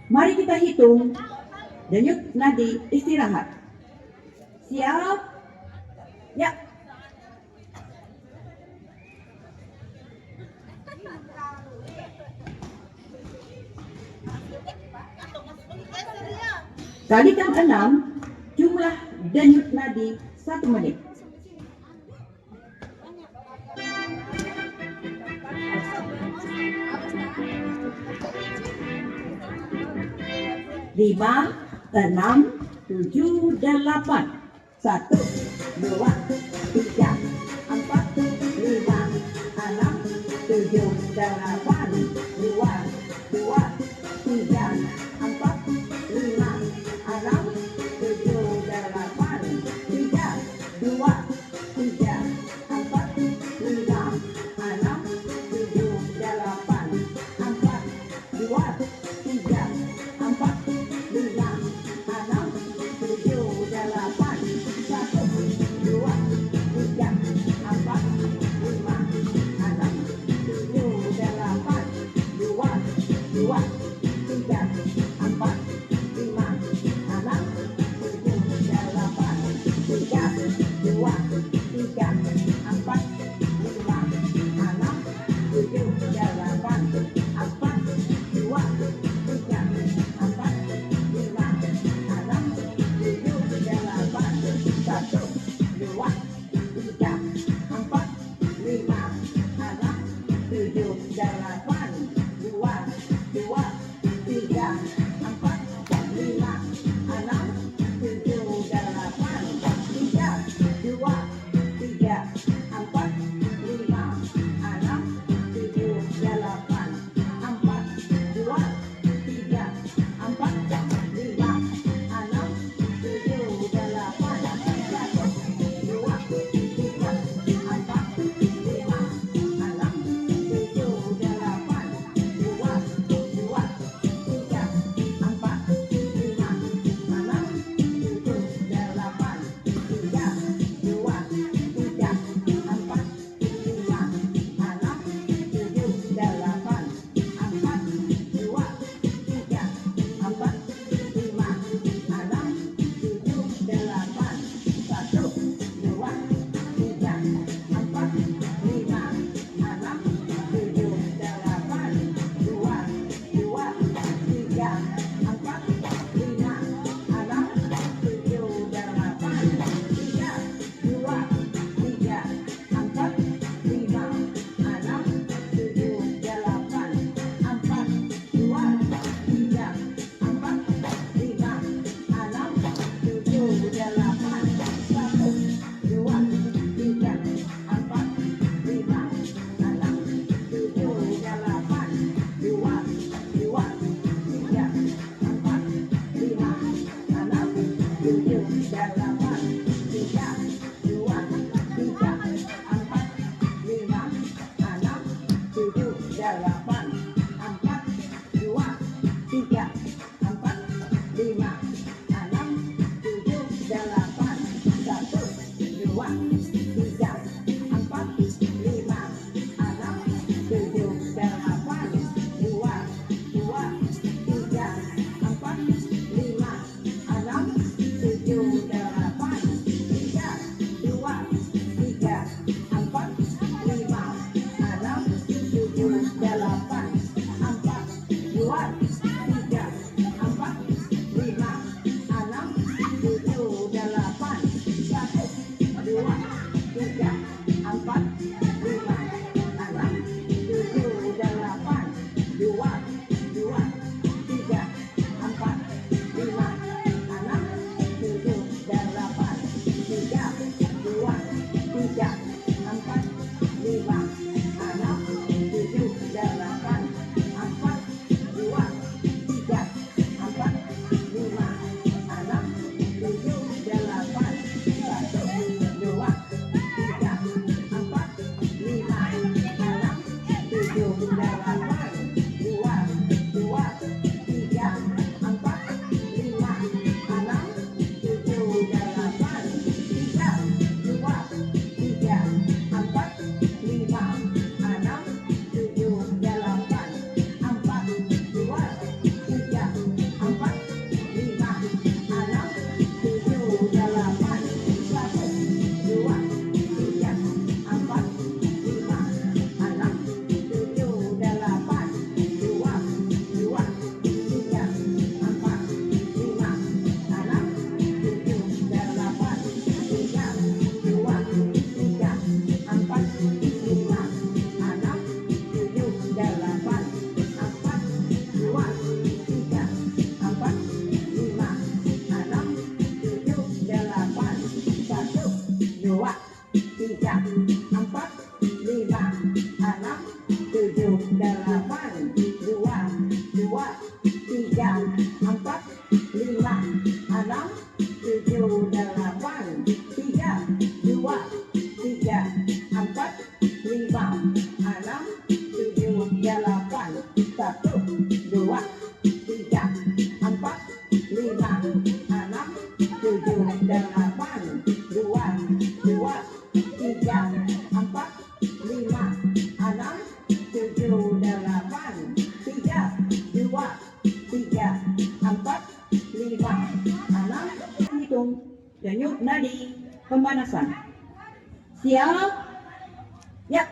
Mari kita hitung. Denyut nadi istirahat. Siap? Ya. Kalikan 6 jumlah denyut nadi 1 menit. Lima, 6, 7, 8. 1, 2, 3, 4, 5, 6, 7, 8. 2, 2, 3, 4, 5, 6, 7, 8. 3, 2, 3, 4, 5, 6, 7, 8. 4, 2, 3, 4, 5, 6, 7, 8. 1, 2, 3, 4, 5, 6, 7, 8. 2, 2, 3, 4, 5, 6, 7, 8. 3, 2, 3, 4, 5, 6, 7, 8. 4, 2, 3, 4, 5, 6, 7, 8. 1, 2, 3, 4, 5, 6, 7, 8. 2, 2, 3, 4, 5, 6, 7, 8. 3, 2, 3, 4, 5, 6, 7, 8. 4, 2, 3, 4, 5, 6, 7, 8. 1, 2, 3, 4, 5, 6, 7, 8. 2, 2, 3, 4, 5, 6, 7, 8. 3, 2, 3, 4, 5, 6, 7, 8. 4, 2, 3, 4, 5, 6, 7, 8. 1, 2, 3, 4, 5, 6, 7, 8. 2, 2, 3, 4, 5, 6, 7, 8. 3, 2, 3, 4, 5, 6, 7, 8. 4, 2, 3, 4, 5, 6, 7, 8. 1, 2, 3, 4, 5, 6, 7, 8. 2, 2, 3, 4, 5, 6, 7, 8. 3, 2, 3, 4, 5, 6, 7, 8. 4, 2, 3, 4, 5, 6, 7, 8. 1, 2, 3, 4, 5, 6, 7, 8. 2, 2, 3, 4, 5, 6, 7, 8. 3, 2, 3, 4, 5, 6, 7, 8. 4, 2, 3, 3, 4, 5, 6, 7, 8. 3, 2, 3, 4, 5, 6, 7, 8. 1, 2, 3, 4, 5, 6, 7, 8. 2, 2, 3, 4, 5, 6, 7, 8. 3, 2, 3, 4, 5, 6. Hitung denyut nadi pemanasan. Siap? Ya.